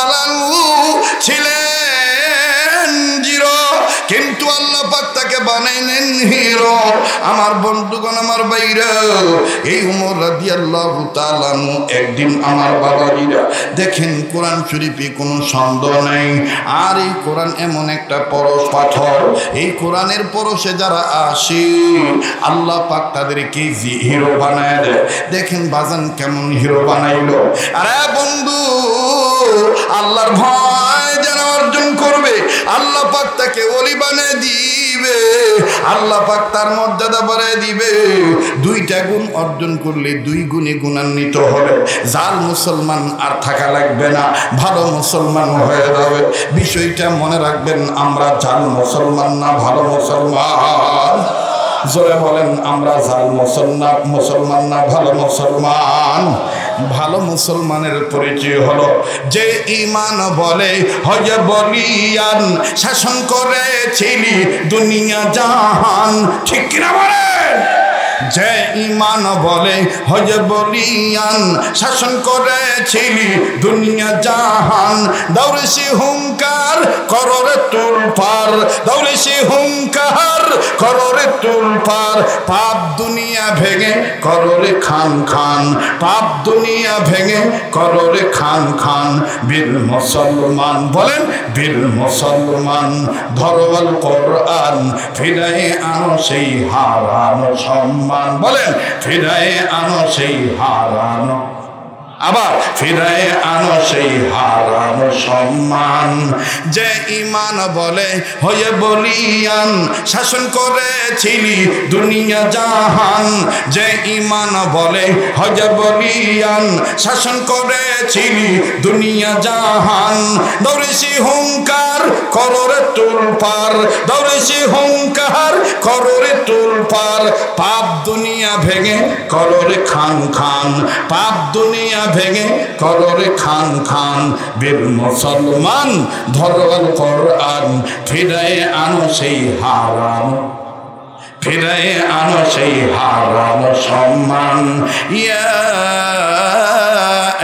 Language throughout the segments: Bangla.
তাআলা ছিলেন জিরো, কিন্তু আল্লাহ পাক তাকে বানাইলেন হিরো। আমার বন্ধুগণ, আমার ভাইরা, এই উমর রাদিয়াল্লাহু তাআলা একদিন আমার বাবাজিরা দেখেন কোরআন শরীফে কোনো সন্দেহ নাই। আর এই কোরআন এমন একটা পরশ পাথর, এই কোরআনের পরশে যারা আসে আল্লাহ পাক তাদেরকে হিরো বানায় দেয়। দেখেন বাজান কেমন হিরো বানাইলো। আরে বন্ধু, আল্লাহর ভয় যারা অর্জন করবে আল্লাহ পাক তাকে ওলি বানিয়ে দিবে, আল্লাহ পাক তার মর্যাদা বাড়ায় দিবে। দুইটা গুণ অর্জন করলে দুই গুণে গুণান্বিত হবে। জাল মুসলমান আর থাকা লাগবে না, ভালো মুসলমান হয়ে যাবে। বিষয়টা মনে রাখবেন, আমরা জাল মুসলমান না ভালো মুসলমান। জোরে বলেন, আমরা জাল মুসলমান না ভালো মুসলমান। ভালো মুসলমানের পরিচয় হলো যে ঈমান বলে হয় বলিয়ান, শাসন করেছিলি দুনিয়া জাহান। ঠিক কিনা বলেন? যে ঈমান বলে হয় বলিয়ান, শাসন করেছিলি দুনিয়া জাহান। দৌড়ে সে হুঙ্কার কররে তুলপার, দৌড়ে সে হুঙ্কার কররে তুলপার। পাপ দুনিয়া ভেঙে কররে খান খান, পাপ দুনিয়া ভেঙে কররে খান খান। বীর মুসলমান বলেন, বীর মুসলমান ধরওয়াল কোরআন, ফিরায়ে আনো সেই হারানো সম্মান। বলেন, ফিরায়ে আনো সেই হারানো, আবার ফিরায়ে আনো সেই হারানো সম্মান। যে ঈমান বলে হয়ে বলিয়ান, শাসন করেছিলি দুনিয়া জাহান। যে ঈমান বলে হয়ে বলিয়ান, শাসন করেছিলি দুনিয়া জাহান। দৌড়েছি হুঙ্কার কররে তুলপার, দৌড়েছি হুঙ্কার কররে তুলপার। পাপ দুনিয়া ভেঙে কররে খান খান, পাপ দুনিয়া ভেঙে কররে খান খান। বীর মুসলমান ধরওয়াল কোরআন, ফিরায়ে আনো সেই হারানো, ফিরায়ে আনো সেই হারানো সম্মান। ইয়া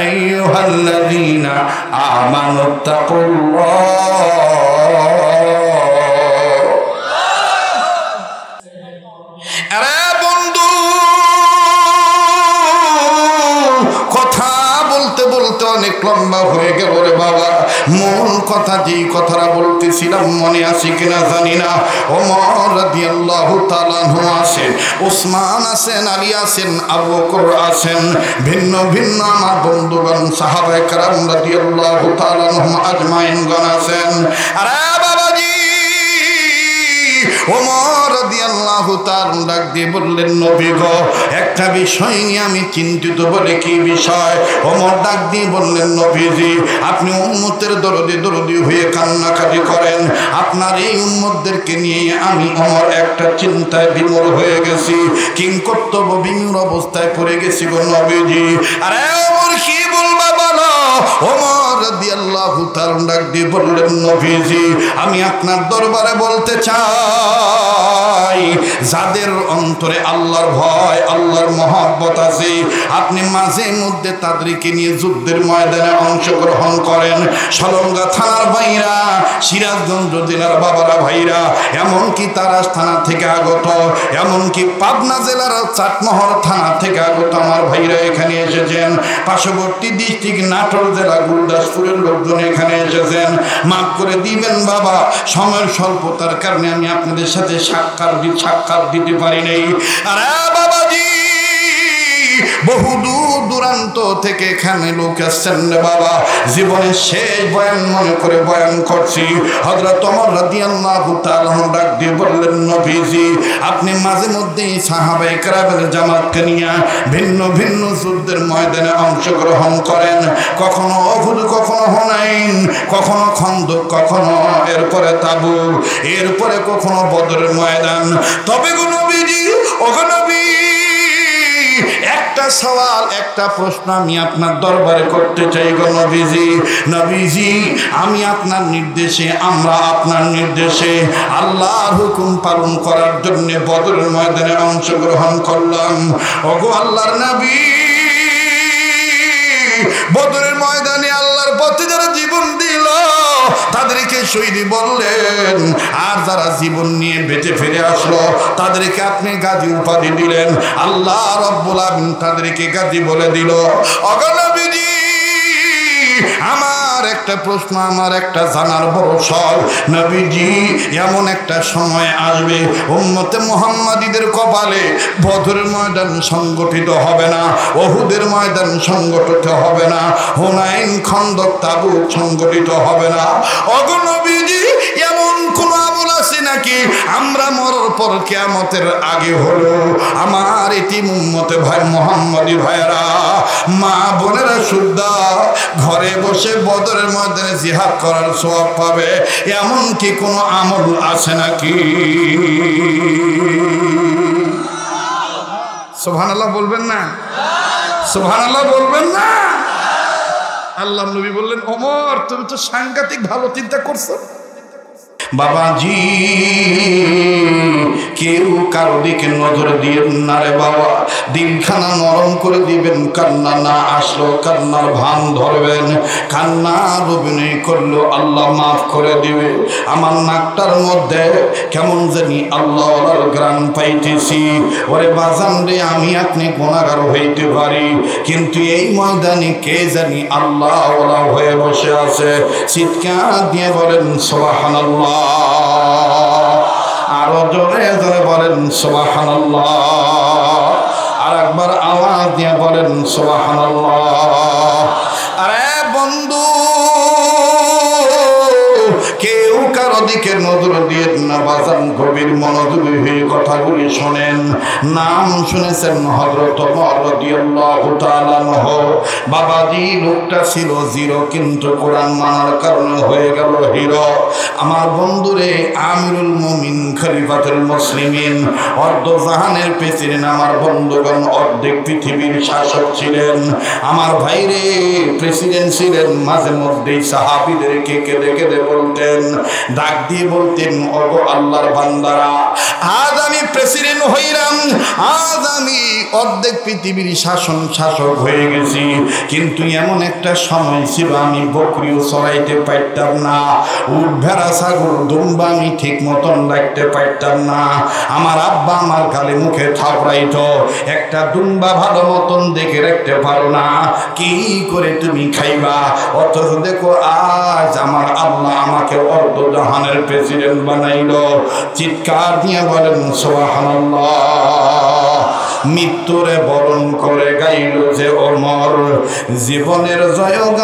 আইয়ুহাল্লাযীনা আমানুত্তাকুল্লাহ। আরে বন্ধু, কথা বলতে বলতে অনেক লম্বা হয়ে গেল রে বাবা। মূল কথা যেই কথাটা বলতেছিলাম মনে আছে কিনা জানি না। ওমর রাদিয়াল্লাহু তাআলা আছেন, ওসমান আছেন, আলী আছেন, আবু বকর আছেন, ভিন্ন ভিন্ন আমার বন্ধুগণ সাহাবায়ে কেরাম রাদিয়াল্লাহু তাআলা আজমাইনগণ আছেন। আরে বাবাজি, ওমর রাদিয়াল্লাহু তাআলা ডাক দিয়ে বললেন, নবী গো, একটা বিষয় নিয়ে আমি চিন্তিত। বলে কি বিষয়? ওমর ডাক দিয়ে বললেন, নবীজি, আপনি উম্মতের দরদি হয়ে কান্নাকাটি করেন। আপনার এই উম্মতদেরকে নিয়ে আমি ওমর একটা চিন্তায় বিমূঢ় হয়ে গেছি, কিংকর্তব্য বিমূঢ় অবস্থায় পড়ে গেছি গো নবীজি। আরে ওমর কি বলবা বলো? ওমর রাদিয়াল্লাহু তাআলা ডাক দিয়ে বললেন, নবীজি, আমি আপনার দরবারে বলতে চাই, যাদের অন্তরে আল্লাহর ভয়, আল্লাহর মহব্বত আছে, আপনি মাঝে মধ্যে তাদেরকে নিয়ে যুদ্ধের ময়দানে অংশগ্রহণ করেন। সলঙ্গা থানার ভাইরা, সিরাজগঞ্জ জেলার বাবারা ভাইরা, এমনকি তারাস থানা থেকে আগত, এমনকি পাবনা জেলার চাটমোহর থানা থেকে আগত আমার ভাইরা এখানে এসেছেন। পার্শ্ববর্তী ডিস্ট্রিক্ট নাটোর জেলা গুরদাসপুরের লোকজন এখানে এসেছেন। মাফ করে দিবেন বাবা, সময়ের স্বল্পতার কারণে আমি আপনাদের সাথে সাক্ষাৎ দিতে পারি নাই। আরে বাবাজি, বহু দূর দূরান্ত থেকে এখানে লোক আসছেন রে বাবা। জীবনের শেষ বয়ান মনে করে বয়ান করছি। হযরত ওমর রাদিয়াল্লাহু তাআলা ডাক দিয়ে বললেন, নবীজি, আপনি মাঝে মধ্যেই সাহাবায়ে কেরামের জামাতকে নিয়ে ভিন্ন ভিন্ন যুদ্ধের ময়দানে অংশগ্রহণ করেন। কখনো উহুদ, কখনো হুনাইন, কখনো খন্দক, কখনো এরপরে তাবুক, এরপরে কখনো বদরের ময়দান। তবে গো নবীজি, ওগো নবী, একটা সওয়াল, একটা প্রশ্ন আমি আপনার দরবারে করতে চাই গো নবীজি। নবীজি, আমি আপনার নির্দেশে, আমরা আপনার নির্দেশে আল্লাহর হুকুম পালন করার জন্য বদরের ময়দানে অংশগ্রহণ করলাম। ওগো আল্লাহর নবী, বদরের ময়দানে আল্লাহর পথে যারা জীবন দিল তাদেরকে শহীদ বললেন, আর যারা জীবন নিয়ে বেঁচে ফিরে আসলো তাদেরকে আপনি গাজী উপাধি দিলেন। আল্লাহ রাব্বুল আলামিন তাদেরকে গাজী বলে দিল। ওগো নবীজি, আমার একটা প্রশ্ন, আমার একটা জানার বড় শখ। নবীজি, এমন একটা সময় আসবে উম্মতে মুহাম্মাদীদের কপালে বদরের ময়দান সংগঠিত হবে না, উহুদের ময়দান সংগঠিত হবে না, হুনাইন, খন্দক, তাবুক সংগঠিত হবে না। ওগো নবীজি, এমন কোন আমল আছে নাকি আমরা মরার পর কিয়ামতের আগে হলো আমার এতিম উম্মতে ভাই মুহাম্মাদী ভাইরা, মা বোনেরা সুদ্ধা ঘরে বসে বদরের ময়দানে জিহাদ করার সওয়াব পাবে, এমন কি কোনো আমল আছে নাকি? সুবহানাল্লাহ বলবেন না? সুবহানাল্লাহ বলবেন না? আল্লাহ নবী বললেন, ওমর তুমি তো সাংঘাতিক ভালো চিন্তা করছো। বাবাজি, কেউ কারো দিকে নজর দিয়েন না রে বাবা, দিলখানা নরম করে দিবেন। কান্না না আসলো কান্নার ভান ধরবেন, কান্না অভিনয় করলো আল্লাহ মাফ করে দিবে। আমার নাকটার মধ্যে কেমন জানি আল্লাহর গ্রাণ পাইতেছি। ওরে বাজান রে, আমি আপনি গুনাহগার হইতে পারি, কিন্তু এই ময়দানে কে জানি আল্লাহ হয়ে বসে আছে। চিৎকার দিয়ে বলেন সুবহানাল্লাহ, আরো জোরে জোরে বলেন সুবহানাল্লাহ, আর একবার আওয়াজ দিয়ে বলেন সুবহানাল্লাহ। আরে বন্ধু, কেউ কারো দিকে নজর দিয়ে না বাজান, গভীর মনোযোগী হয়ে কথাগুলি শোনেন। নাম শুনেছেন হযরত ওমর রাদিয়াল্লাহু তাআলা আনহু। বাবাজি, লোকটা ছিল জিরো, কিন্তু কোরআন মানার কারণে হয়ে গেল হিরো। আমার বন্ধুরে, আমিরুল মুমিন, খলিফাতুল মুসলিমিন, অর্ধ জাহানের প্রেসিডেন্ট, আমার বন্ধুগণ অর্ধেক পৃথিবীর শাসক ছিলেন। আমার ভাইরে প্রেসিডেন্ট ছিলেন। মাঝে মধ্যেই সাহাবীদেরকে কেঁদে কেঁদে বলতেন, ডাক দিয়ে বলতেন, ওগো আল্লাহর বান্দারা, আজ আমি প্রেসিডেন্ট হইলাম, আজ আমি অর্ধেক পৃথিবীর শাসক হয়ে গেছি, কিন্তু এমন একটা সময় ছিল আমি বকরিও চড়াইতে পারতাম না, উট ভেড়া ছাগল দুম্বা আমি ঠিক মতন রাখতে পারতাম না। আমার আব্বা আমার গালে মুখে থাপড়াইতো, একটা দুম্বা ভালো মতন দেখে রাখতে পারো না, কি করে তুমি খাইবা? অথচ দেখো আজ আমার আল্লাহ আমাকে অর্ধ জাহানের প্রেসিডেন্ট বানাইলো। চিৎকার দিয়ে বলেন সুবহানাল্লাহ। মৃত্যুরে বরণ করে গাইল যে ওমর জীবনের জয়গান,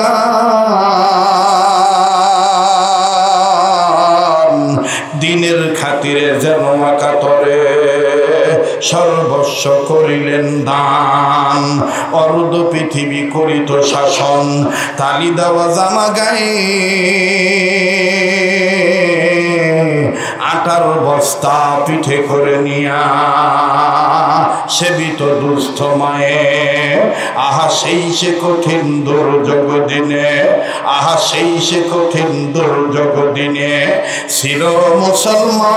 দিনের খাতিরে যেন কাতরে সর্বস্ব করিলেন দান। অর্ধ পৃথিবী করিত শাসন, তালি দেওয়া জামা গায়ে আটার বস্তা পিঠে করে নিয়া সেবিত দুস্থ মায়ে। আহা সেই সে কঠিন দুর্যোগ দিনে, আহা সেই সে কঠিন দুর্যোগ দিনে ছিল মুসলমান।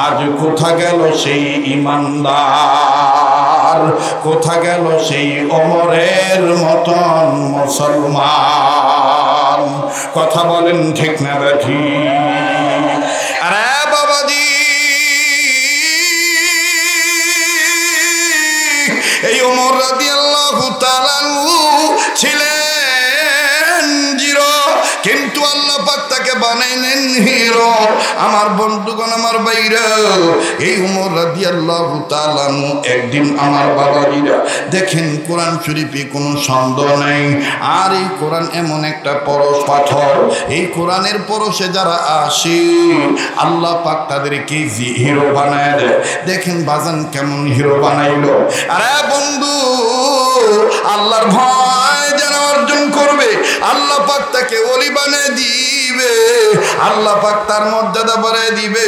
আজ কোথা গেল সেই ইমানদার, কোথা গেল সেই ওমরের মতন মুসলমান? কথা বলেন ঠিক না বেঠি? আরে বাবাজি, এই ওমর রাদিয়াল্লাহু তাআলা ছিলেন জিরো, কিন্তু আল্লাহ পাক তাকে বানাইলেন হিরো। আমার বন্ধুগণ, আমার ভাইরা, এই ওমর রাদিয়াল্লাহু তাআলা একদিন আমার বাবাজিরা দেখেন, কোরআন শরীফে কোনো সন্দেহ নাই। আর এই কোরআন এমন একটা পরশ পাথর, এই কোরআনের পরশে যারা আসে আল্লাহ পাক তাদেরকে হিরো বানায় দেয়। দেখেন বাজান কেমন হিরো বানাইলো। আরে বন্ধু, আল্লাহর ভয় যারা অর্জন করবে আল্লাহ পাক তাকে ওলি বানিয়ে দিবে, আল্লাহ পাক তার মর্যাদা বাড়ায় দিবে।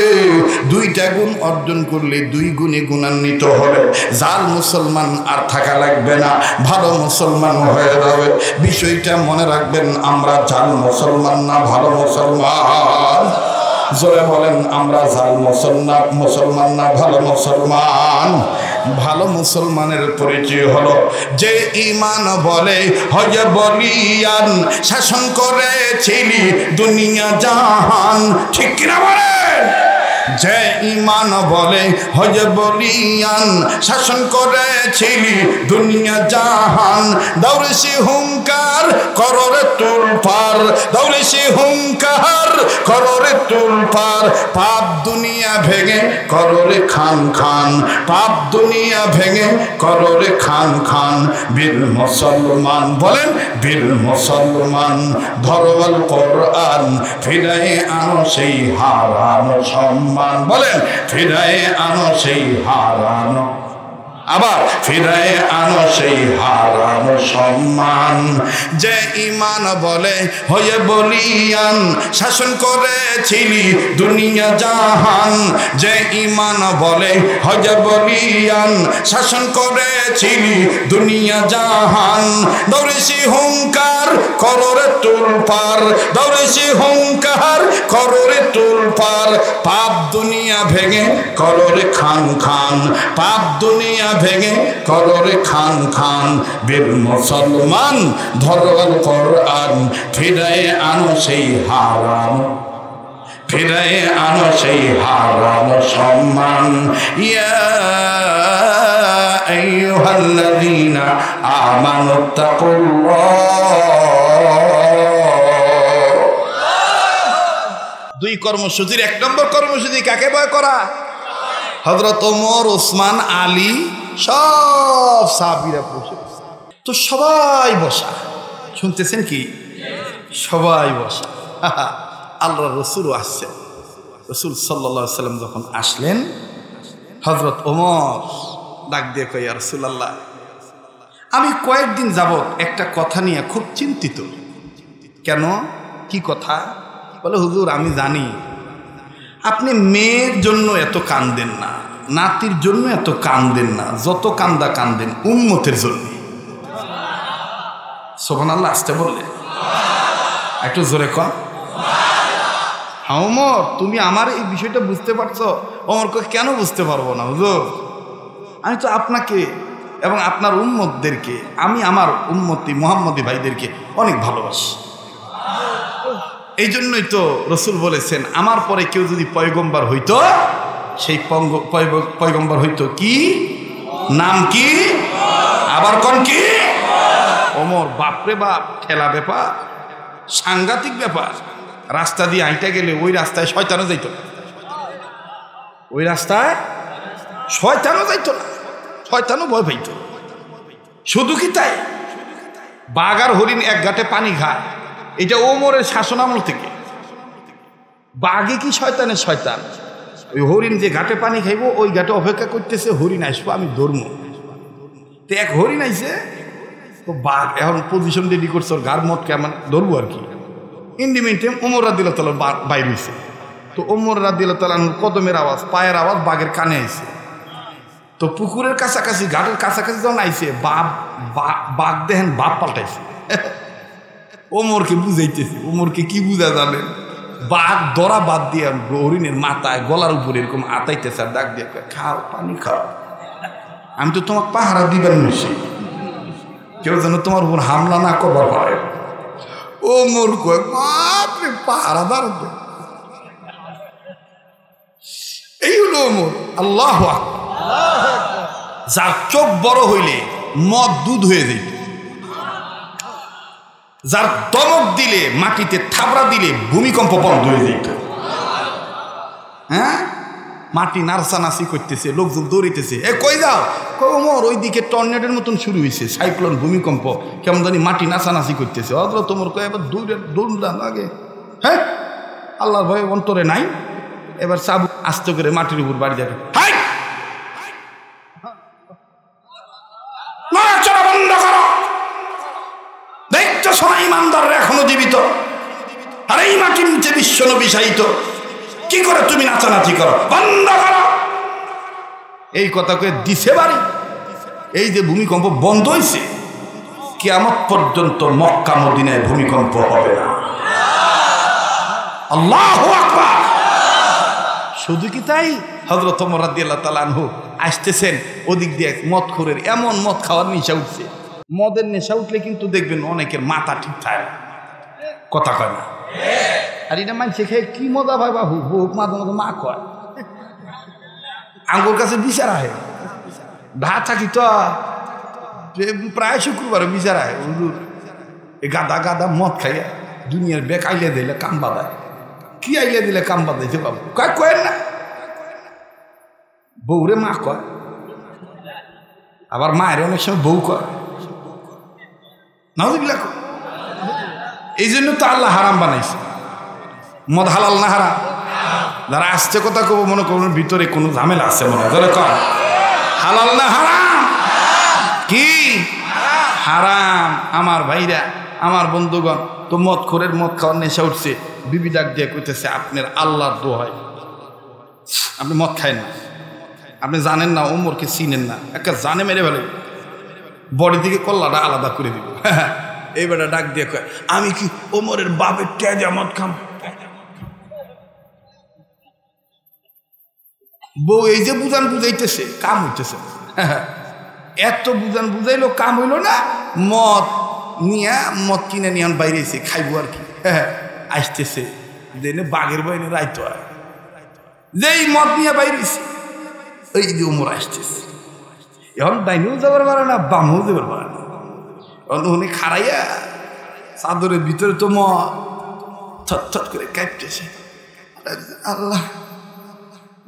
দুইটা গুণ অর্জন করলে দুই গুণে গুণান্বিত হবে। জাল মুসলমান আর থাকা লাগবে না, ভালো মুসলমান হয়ে যাবে। বিষয়টা মনে রাখবেন, আমরা জাল মুসলমান না ভালো মুসলমান। জোরে বলেন, আমরা জাল মুসলমান না ভালো মুসলমান। ভালো মুসলমানের পরিচয় হলো যে ঈমান বলে হয় বলিয়ান, শাসন করেছিলি দুনিয়া জাহান। ঠিক কিনা বলেন? যে ঈমান বলে হয় বলিয়ান, শাসন করেছিলি দুনিয়া জাহান। দৌড়েছি হুঙ্কার কররে তুলপার, দৌড়েছি হুঙ্কার কররে তুলপার। পাপ দুনিয়া ভেঙে কররে খান খান, পাপ দুনিয়া ভেঙে কররে খান খান। বীর মুসলমান বলেন বীর মুসলমান, ধরো আল কোরআন, ফিরায়ে আনো সেই হারানো সম্মান। বলেন ফিরায়ে আনো সেই হারানো, আবার ফিরায়ে আনো সেই হারানো সম্মান। যে ঈমান বলে হয়ে বলিয়ান, শাসন করেছিলি দুনিয়া জাহান। যে ঈমান বলে হয়ে বলিয়ান, শাসন করেছিলি দুনিয়া জাহান। দৌড়েছি হুঙ্কার কররে তুলপার, দৌড়েছি হুঙ্কার কররে তুলপার। পাপ দুনিয়া ভেঙে কররে খান খান, পাপ দুনিয়া ভেঙে কররে খান খান। বীর মুসলমান ধরো আল কোরআন, ফিরায়ে আনো সেই হারানো, ফিরায়ে আনো সেই হারানো সম্মান। ইয়া আইয়ুহাল্লাযীনা আমানুত্তাকুল্লাহ। দুই কর্মসূচির এক নম্বর কর্মসূচি কাকে ভয় করা? হযরত ওমর, ওসমান, আলী সব সাহাবীরা বসে। তো সবাই বসা, শুনতেছেন কি? সবাই বসা। আল্লাহ রসুলও আসছেন। রসুল সাল্লাল্লাহু আলাইহি ওয়াসাল্লাম যখন আসলেন, হযরত ওমর ডাক দিয়ে কয়, ইয়া রাসূলুল্লাহ, আমি কয়েকদিন যাবত একটা কথা নিয়ে খুব চিন্তিত। কেন? কি কথা? বলে, হুজুর আমি জানি আপনি মেয়ের জন্য এত কান্দেন না, নাতির জন্য এত কান্দেন না, যত কান্দা কান্দেন উম্মতের জন্য। সুবহানাল্লাহ। আসতে বললে একটু জোরে কন। হ্যাঁ ওমর, তুমি আমার এই বিষয়টা বুঝতে পারছো? ওমর কয়, কেন বুঝতে পারবো না হুজুর? আমি তো আপনাকে এবং আপনার উম্মতদেরকে, আমি আমার উম্মতি মুহাম্মদী ভাইদেরকে অনেক ভালোবাসি। এই জন্যই তো রসুল বলেছেন, আমার পরে কেউ যদি পয়গম্বর হইতো, সেই পয়গম্বর হইতো কি? নাম কি? আবার কোন কি? ওমর। বাপরে বাপ, ঠেলা ব্যাপার, সাংঘাতিক ব্যাপার। রাস্তা দিয়ে হাঁটা গেলে ওই রাস্তায় শয়তানও যাইত না, ওই রাস্তায় শয়তানও যাইত না, শয়তানও ভয় পাইত। শুধু কি তাই, বাঘ আর হরিণ এক ঘাটে পানি খায়, এটা ওমরের শাসনামল থেকে। বাঘে কি শয়তানের শয়তান, ওই হরিণ যে ঘাটে পানি খাইবো ওই ঘাটে অপেক্ষা করতেছে, হরিণ আসবো আমি ধরবো। তো এক হরিণ আইছে, তো বাঘ এখন পজিশন রেডি করছে, ওর গার মত কেমন ধরবো আর কি। ইন্ডিমেন্টেম ওমর রাদিয়াল্লাহু তাআলা বাইরে হয়েছে। তো ওমর রাদিয়াল্লাহু তাআলা কদমের আওয়াজ, পায়ের আওয়াজ বাঘের কানে আইছে। তো পুকুরের কাছাকাছি, ঘাটের কাছাকাছি যখন আইছে, বাঘ দেখেন বাপ পাল্টাইছে। ওমরকে বুঝাইতেছে। ওমরকে কি বুঝা জানেন? বাঘ ধরা বাদ দিয়ে হরিণের মাথায় গলার উপরে এরকম আতাইতেছে, আর ডাক দিয়ে, খাও পানি খাও, আমি তো তোমাকে পাহারা দিবেন নিছি, কেউ যেন তোমার উপর হামলা না করবার পারে। ওমর কয়, বাপরে, পাহারা দাঁড়াবে। এই হলো ওমর। আল্লাহু আকবার। যার চোখ বড় হইলে মদ দুধ হয়ে যেত, যার দমক দিলে, মাটিতে থাবড়া দিলে ভূমিকম্প বন্ধ হয়ে যেত। হ্যাঁ, মাটি নাড়াচানাচি করতেছে, লোকজন দৌড়িতেছে, এ কই যাও? ওমর, ওই দিকে টর্নেডোর মতন শুরু হয়েছে, সাইক্লোন, ভূমিকম্প, কেমন জানি মাটি নাচানাচি করতেছে। অথবা তোমার কয় এবার দৌড়ান আগে। হ্যাঁ, আল্লাহর ভয় অন্তরে নাই। এবার চাবু আস্তে করে মাটির উপর বাড়ি যাবে, হাই নড়াচড়া বন্ধ করো। দেখছো সবাই ইমানদাররা এখনো জীবিত, আর এই মাটির নিচে বিশ্ব নবী শায়িত, কি করে তুমি নাচানাচি করো? বন্ধ করো। এই কথা কয়ে দিছে বাড়ি। এই যে ভূমিকম্প বন্ধ হয়েছে, কিয়ামত পর্যন্ত মক্কা মদিনায় ভূমিকম্প হবে না। আল্লাহু আকবার। শুধু কি তাই, হযরত ওমর রাদিয়াল্লাহু তাআলা আনহু আসতেছেন, ওদিক দিয়ে মদখোরের এমন মদ খাওয়ার নেশা উঠছে। মদের নেশা উঠলে কিন্তু দেখবেন অনেকের মাথা ঠিক থাকে না, কথা কয় না। আর এটা মানছে খেয়ে কি মজা ভাই বাবু, বুক মাঝে মাঝে মা কয় আঙ্গুর কাছে বিচার আহে ঢা থাকি তো প্রায় শুক্রবার বিচার আহে হুজুর এই গাদা গাদা মদ খাইয়া দুনিয়ার বেক আইলে দিলে কাম বাঁধায়। কি আইলে দিলে কাম বাঁধাইছে বাবু? কয় কয়েন না, বউরে মা কয়, আবার মায়ের অনেক সময় বউ কয়, নাউযুবিল্লাহ। এই জন্য তো আল্লাহ হারাম বানাইছে। মদ হালাল না হারাম? যারা আসছে কথা কব মনে করবেন ভিতরে কোনো ঝামেলা আছে মনে হয়, কয় হালাল না হারাম? কি হারাম? আমার ভাইরা, আমার বন্ধুগণ, তো মদ খোরের মদ খাওয়ার নেশা উঠছে। বিবি ডাক দিয়ে কইতেছে আপনার আল্লাহর দোহাই আপনি মদ খায় না, আপনি জানেন না ওমরকে চিনেন না, একটা জানে মেরে ফেলে বডি থেকে কল্লাটা আলাদা করে দিব। এইবারে ডাক দিয়ে কয় আমি কি ওমরের বাপের টেজা মদ খাম? বউ এই যে বুঝান বুঝাইতেছে কাম হইতেছে, এত বুঝান বুঝাইলো কাম হইল না। মদ নিয়া মদ কিনে নিয়ে বাইরে এসে খাইবো আর কি। আসতেছে দেনে বাঘের বাইনে রাইতো হয়, যেই মদ নিয়ে বাইরে এসে ওই যে ওমর আসতেছে। এখন ডাইনেও যাবার পারে না, বামেও যাবার পারে না। উনি খাড়াইয়া চাদরের ভিতরে তো মদ থট করে কাঁপতেছে। আল্লাহ,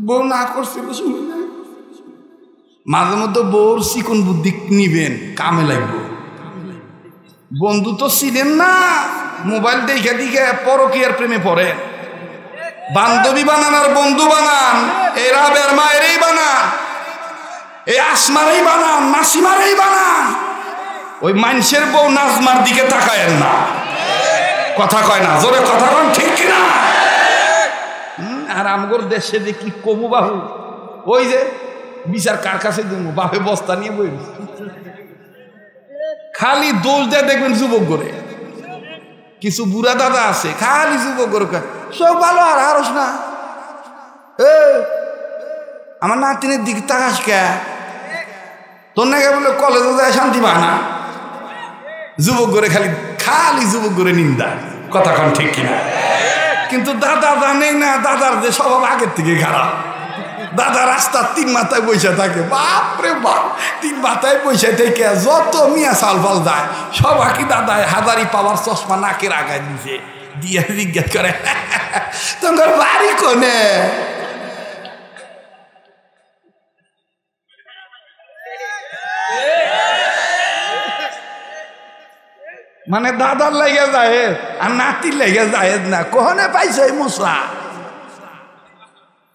বউ না করছিল শুনে নাই। মাঝে মধ্যে বউর চিকন বুদ্ধি নিবেন, কামে লাগবে। বন্ধু তো ছিলেন না, মোবাইল দেখে দেখে পরকীয়ার প্রেমে পড়ে। বান্ধবী বানান আর বন্ধু বানান, এই রাবের মায়েরই বানান, এই আসমারেই বানান, নাসিমারেই বানান। ওই মানুষের বউ নাজমার দিকে তাকায়েন না, কথা কয় না, জোরে কথা কন ঠিক কিনা? আর আমগর দেশে যে কি কমু বাহু, ওই যে বিচার কার কাছে দেবো, বাপে বস্তা নিয়ে বই খালি দোষ দেয়। দেখবেন যুবক করে কিছু বুড়া দাদা আছে, খালি যুবক করে সব ভালো আর হারস না, আমার নাতিনের দিকে তাকাস কে, তোর নাকি বলে কলেজে যায় শান্তি পায় না। যুবক করে খালি খালি যুবক করে নিন্দা, কথা কন ঠিক কিনা? কিন্তু দাদা জানেই না দাদার যে স্বভাব আগের থেকে খারাপ। দাদা রাস্তার 3 মাথায় বসে থাকে, বাপরে বাপ, 3 মাথায় বসে থেকে যত মিয়া চাল ফাল যায় সবাইকে দাদায় হাজারি পাওয়ার চশমা নাকের আগায় দিছে, দিয়ে জিজ্ঞেস করে তোমার বাড়ি কোনে? মানে দাদার লেগে যায় আর নাতির লেগে যায় না। কোহনে পাইছে এই মশলা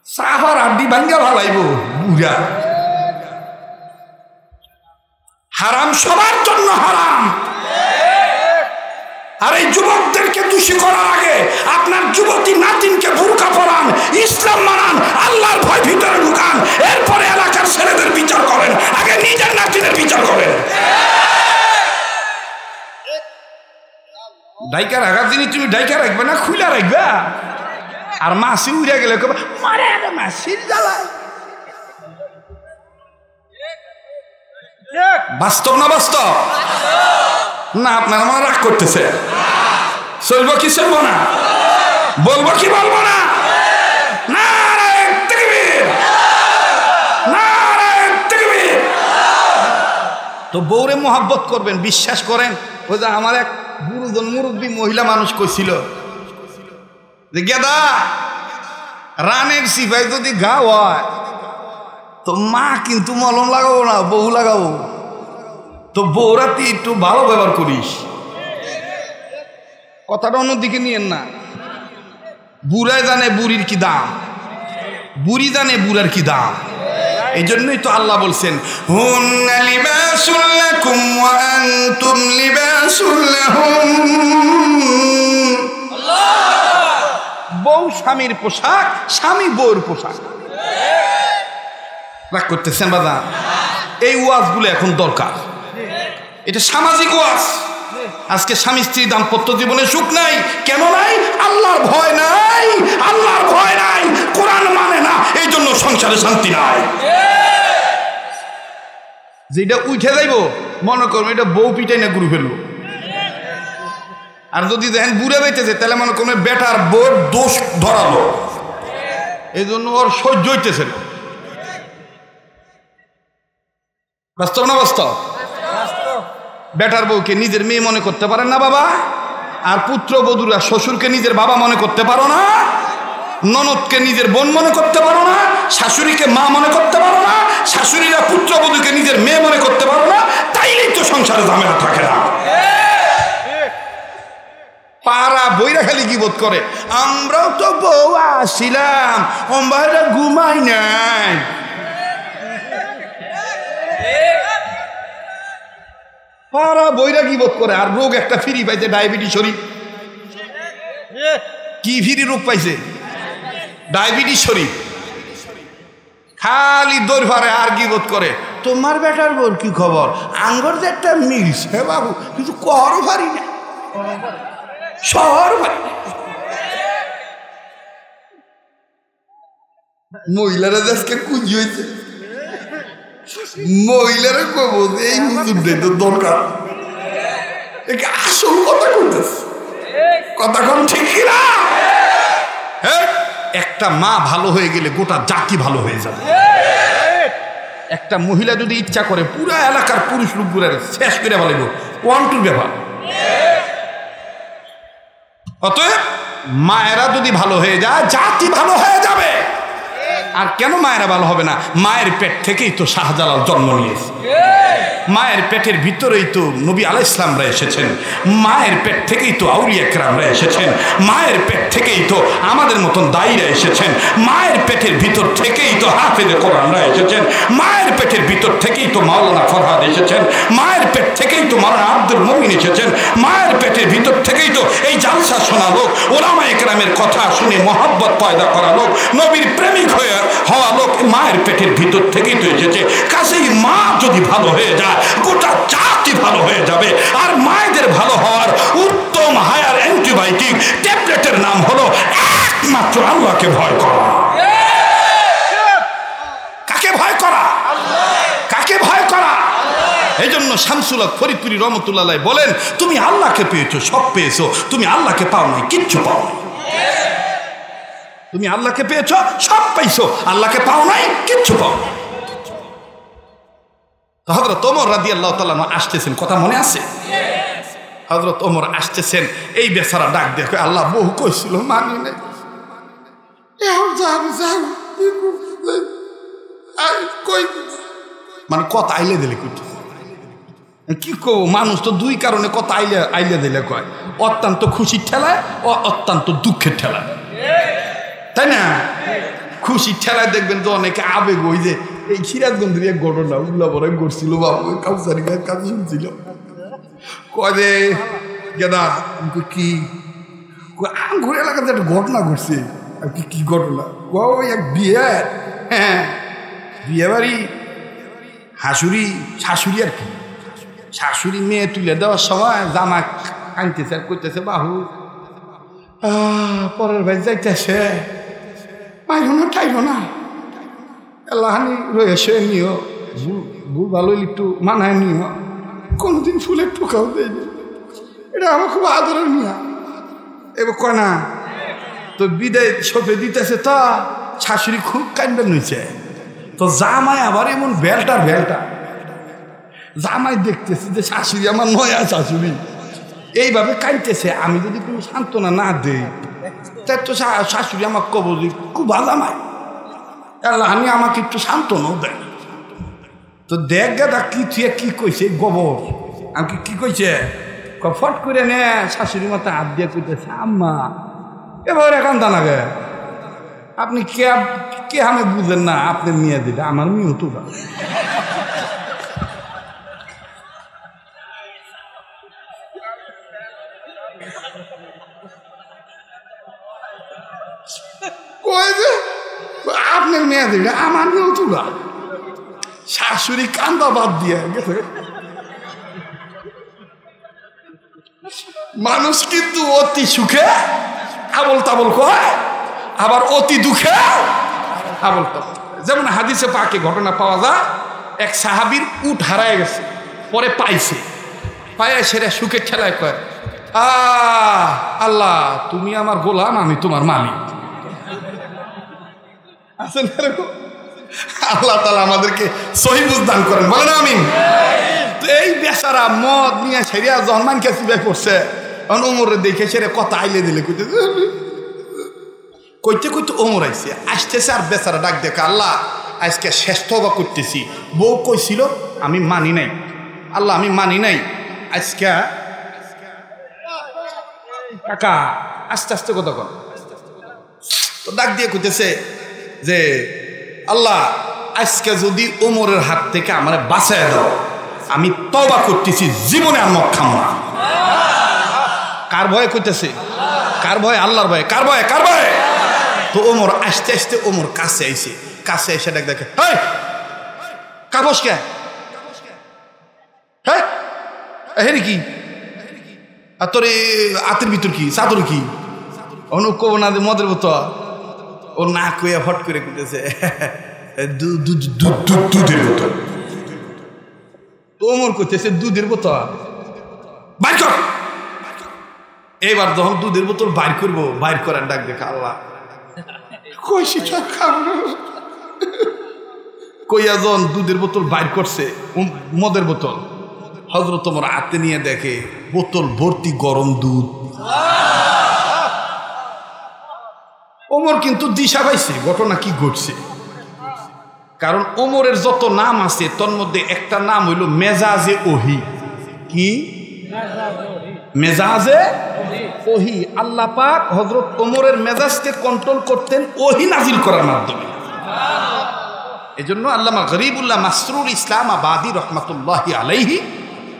সাহার আড্ডি ভাঙ্গা ভালাইব বুড়া। হারাম সবার জন্য হারাম। আর এই যুবকদেরকে দোষী করার আগে আপনার যুবতী নাতিনকে বুরকা পরান, ইসলাম মানান, আল্লাহর ভয় ভিতরে ঢুকান, এরপরে এলাকার ছেলেদের বিচার করেন, আগে নিজের নাতিনের বিচার করেন। ডাইকা রাখার জিনিস তুমি ডাইকা রাখবে না, খুলে রাখবে। আর মাসি উড়ে গেলে মারে মাসির জ্বালায়। বাস্তব না বাস্তব না? আপনার আমার রাগ করতেছে। চলবো কি চলবো না? বলবো কি বলবো না? নারায়ে তাকবীর, নারায়ে তাকবীর। তো বউরে মোহাব্বত করবেন, বিশ্বাস করেন। ওই যে আমার এক গুরুজন মুরব্বী মহিলা মানুষ কইছিল যে গেদা রানের সিপাই যদি গা হয় তো মা কিন্তু মলম লাগাবো না, বউ লাগাবো। তো বউরা তুই একটু ভালো ব্যবহার করিস। কথাটা অন্যদিকে নিয়েন না। বুড়ায় জানে বুড়ির কি দাম, বুড়ি জানে বুড়ার কি দাম। এই জন্যই তো আল্লাহ বলছেন হুন্না লিবাসুল লাকুম ওয়া আনতুম লিবাসুল লাহুম। বউ স্বামীর পোশাক, স্বামী বউর পোশাক। রাগ করতেছেন বাবা? এই ওয়াজগুলো এখন দরকার, এটা সামাজিক ওয়াজ। আজকে স্বামী স্ত্রী দাম্পত্য জীবনে সুখ নাই। কেন নাই? আল্লাহর ভয় নাই, আল্লাহর ভয় নাই, কোরআন মানে না, এই জন্য সংসারে শান্তি নাই। যেটা উঠে যাইব মনে করবো এটা বউ পিটাই না গুরু ফেলবো। আর যদি দেখেন বুড়ে বেঁচেছে তাহলে মনে করবেন বেটার বউর দোষ ধরালো, এই জন্য ওর সহ্য হইতেছে না। বাস্তব না বাস্তব? বেটার বউকে নিজের মেয়ে মনে করতে পারেন না বাবা, আর পুত্র বধূরা শ্বশুরকে নিজের বাবা মনে করতে পারো না, ননদকে নিজের বোন মনে করতে পারো না, শাশুড়িকে মা মনে করতে পারো না, শাশুড়িরা পুত্রবধূকে নিজের মেয়ে মনে করতে পারো না, তাইলেই তো সংসারে ঝামেলা থাকে না। পাড়া বইরা খালি গিবত করে, আমরাও তো বউ আসছিলাম অম্বাইরা ঘুমাই নাই। পাড়া বইরা গিবত করে, আর রোগ একটা ফ্রি পাইছে, ডায়াবেটিস শরীর। কি ফ্রি রোগ পাইছে? ডায়াবেটিস শরীর। খালি দৌড় ফারে আর গিবত করে, তোমার বেটার বোর কি খবর, আঙ্গর যে একটা মিলছে বাবু, কিন্তু করও পারি না, শহর পারি না। মহিলারা আজকে কুঁজি হয়েছে, মহিলারা কব এই হুজুরটাই তো দরকার, আসল কথা করতেছে, কথা কোন ঠিক না? একটা মা ভালো হয়ে গেলে গোটা জাতি ভালো হয়ে যাবে। একটা মহিলা যদি ইচ্ছা করে পুরা এলাকার পুরুষ লোকগুলো শেষ করে ফেলব, ওয়ান্টুর ব্যাপার। অতএব মায়েরা যদি ভালো হয়ে যায় জাতি ভালো হয়ে যাবে। আর কেন মায়েরা ভালো হবে না? মায়ের পেট থেকেই তো শাহজালাল জন্ম নিয়েছে, মায়ের পেটের ভিতরেই তো নবী আলাইহিস সালামরা এসেছেন, মায়ের পেট থেকেই তো আউলিয়া কেরামরা এসেছেন, মায়ের পেট থেকেই তো আমাদের মতন দায়ীরা এসেছেন, মায়ের পেটের ভিতর থেকেই তো হাফেজে কোরআনরা এসেছেন, মায়ের পেটের ভিতর থেকেই তো মাওলানা ফরহাদ এসেছেন, মায়ের পেট থেকেই তো মাওলানা আব্দুল মুমিন এসেছেন, মায়ের পেটের ভিতর থেকেই তো এই জালসা শোনা লোক, ওলামায়ে কেরামের কথা শুনে মহব্বত পয়দা করা লোক, নবীর প্রেমিক হওয়া লোক মায়ের পেটের ভিতর থেকেই তো এসেছে। কাছেই মা যদি ভালো হয়ে যায় গোটা জাতি ভালো হয়ে যাবে। আর মায়েদের ভালো হওয়ার উত্তম হায়ার অ্যান্টিবায়োটিক ট্যাবলেটের নাম হলো একমাত্র আল্লাহকে ভয় করা। কাকে ভয় করা? কাকে ভয় করা? এই জন্য শামসুল হক ফরিদপুরি রহমতুল্লাহ বলেন, তুমি আল্লাহকে পেয়েছো, সব পেয়েছো, তুমি আল্লাহকে পাও নাই, কিচ্ছু পাও নাই। তুমি আল্লাহকে পেয়েছো, সব পাইছো, আল্লাহকে পাও নাই, কিচ্ছু পাও নাই। হযরত ওমর রাদিয়াল্লাহু তাআলা আসতেছেন, কথা মনে আছে? হযরত ওমর আসতেছেন, এই বেচারা ডাক দিয়ে কয়, আল্লাহ বহু কইছিল মানি নাই, মানে কথা আইলে দিলে কি কব, মানুষ তো দুই কারণে কথা আইলে দিলে কয়, অত্যন্ত খুশির ঠেলায় ও অত্যন্ত দুঃখের ঠেলায়, তাই না? খুশির ঠেলায় দেখবেন তো অনেকে আবেগ, ওই যে এই সিরাজগঞ্জের এক ঘটনা উল্লা বড় করছিল বাবু, কাউসারি গায়ের কাজ শুনছিল, কয়ে গেদা কি ঘুরে এলাকাতে একটা ঘটনা ঘটছে। আর কি ঘটনা? ওই এক বিয়ে, হ্যাঁ বিয়ে বাড়ি, শাশুড়ি আর কি, শাশুড়ি মেয়ে তুলে দেওয়ার সময় জামা কাঁদতেছে আর করতেছে, বাহু পরের ভাই যাইতেছে, পাইল না ঠাইল না, এলাহানি রয়েছে, নিও ভুল ভালো একটু মানায় নিও, কোনোদিন ফুলের টোকাও দেয়নি, এটা আমার খুব আদরের নিয়া। এবার কয় না তো বিদায় সপে দিতেছে, তা শাশুড়ি খুব কান্ডা নিয়েছে, তো জামাই আবার এমন বেলটার বেলটা, জামাই দেখতেছে যে শাশুড়ি আমার নয়া শাশুড়ি এইভাবে কাঁদতেছে, আমি যদি কোনো সান্ত্বনা না দেই তাই তো শাশুড়ি আমার কব যে খুব ভালো আমায়, আল্লাহ আমি আমাকে একটু সান্ত্বনাও দেয়। তো দেখ গাদা কি তুই কি কইছে গোবর, আমাকে কি কইছে, ফট করে নে শাশুড়ি মাথা হাত দিয়ে কইতেছে, আম্মা এবার এখন দানাবে আপনি কে আমি বুঝেন না, আপনি মেয়ে দিলে আমার মেয়ে হতো না। আপনার মেয়ে দিলে আমার মেয়ে হতো না। শাশুড়ি কান্দা বাদ দিয়ে গেছে। মানুষ কিন্তু অতি সুখে আবল তাবল কয়, আবার অতি দুঃখে আবল তাবল। যেমন হাদিসে পাকে ঘটনা পাওয়া যায়, এক সাহাবীর উট হারায় গেছে, পরে পাইছে, পায়ে সেরা সুখের ঠেলায় কয়, আল্লাহ তুমি আমার গোলাম, আমি তোমার মালিক। আছেন এরকম? আল্লাহ তাআলা আমাদেরকে সহি বুঝ দান করেন, বলেন আমিন। এই বেচারা মদ নিয়ে সেরিয়া জন্মান কে চিবাই পড়ছে, ওমর দেখে সেরে কথা আইলে দিলে কইতে কইতে কইতে ওমর আইছে, আসতেছে আর বেচারা ডাক দেখে, আল্লাহ আজকে শেষ তওবা করতেছি, বউ কইছিল আমি মানি নাই, আল্লাহ আমি মানি নাই, আজকে কাকা আস্তে আস্তে কথা কর, তো ডাক দিয়ে কইতেছে যে আল্লাহ আজকে যদি ওমরের হাত থেকে আমার বাঁচায় দাও, আমি তওবা করতেছি, জীবনে আর মদ খাবো না। কার ভয়ে কইতেছে? কার ভয়ে? আল্লাহর ভয়ে। কার ভয়ে? কার ভয়ে? তো ওমর আস্তে আস্তে ওমর কাছে আইছে, কাছে এসে ডাক দেখে, হেই কাবস কে, হ্যাঁ হেরি কি, আর তোর আতের ভিতর কি, চাদর কি, অনুক না মদের বোতল, ও না কইয়া ফট করে কইতেছে দুধের বোতল। ওমর কইতেছে দুধের বোতল বাইর কর। এবার যখন দুধের বোতল বাইর করবো, বাইর করার ডাক দেখে, আল্লাহ কইছি কইয়া যখন দুধের বোতল বাইর করছে, মদের বোতল, হযরত ওমর হাতে নিয়ে দেখে বোতল ভর্তি গরম দুধ। ওমর কিন্তু দিশা পাইছে ঘটনা কি ঘটছে, কারণ ওমরের যত নাম আছে তোর মধ্যে একটা নাম হইল মেজাজে ওহি। কি? মেজাজে ওহি। আল্লাহ পাক হযরত ওমরের মেজাজকে কন্ট্রোল করতেন ওহি নাজিল করার মাধ্যমে। এজন্য আল্লামা গরিবুল্লাহ মাসরুর ইসলাম আবাদী রহমাতুল্লাহি আলাইহি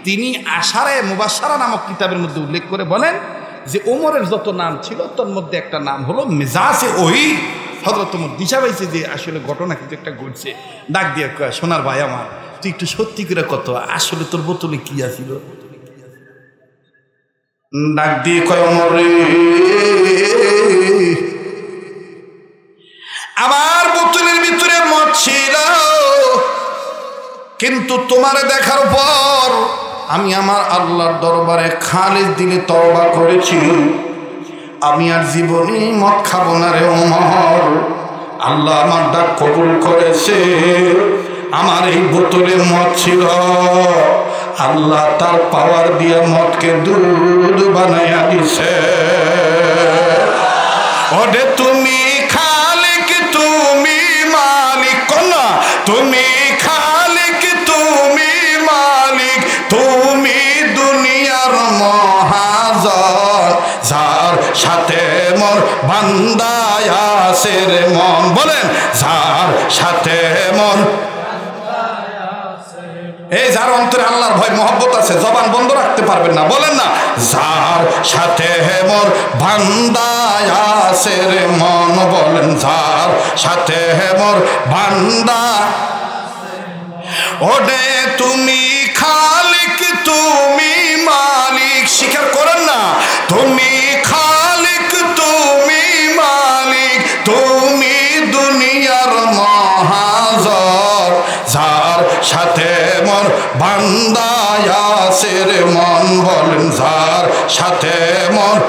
তিনি আশারে মুবাশশারা নামক কিতাবের মধ্যে উল্লেখ করে বলেন যে ওমরের যত নাম ছিল তোর মধ্যে একটা নাম হলো মেজাজে ওহি। হযরত ওমর দিশা পাইছে যে আসলে ঘটনা কিছু একটা ঘটছে, ডাক দিয়ে কয়, সোনার ভাই আমার, তুই একটু সত্যি করে কত, আসলে তোর বোতলে কি আছিল? ডাক দিয়ে কয়, ওমর রে, আমার বোতলের ভিতরে মদ ছিল, কিন্তু তোমারে দেখার পর আমি আমার আল্লাহর দরবারে খালিস দিলে তওবা করেছি, আমি আর জীবনে মদ খাবো না রে ওমর। আল্লাহ আমার ডাক কবুল করেছে, আমার এই বোতলে মদ ছিল, আল্লাহ তার পাওয়ার দিয়ে মদকে দুধ বানাইয়া দিছে। ওরে তুমি খালিক, তুমি মালিক, কন্যা তুমি খালিক, তুমি মালিক, তুমি দুনিয়ার মহাজন, যার সাথে মোর বান্দায় আছে রে মন। বলেন, যার সাথে মোর, এই যার অন্তরে আল্লাহর ভয় মহব্বত আছে, জবান বন্ধ রাখতে পারবেন না, বলেন না, যার সাথে মোর বান্দায় আছে রে মন। বলেন, যার সাথে মোর বান্দা। ওরে তুমি খালিক, তুমি মালিক, স্বীকার করেন না, তুমি খালিক, তুমি মালিক, তুমি দুনিয়ার মহাজন, যার সাথে মোর বান্দায় আছে রে মন। বলেন, যার সাথে মোর।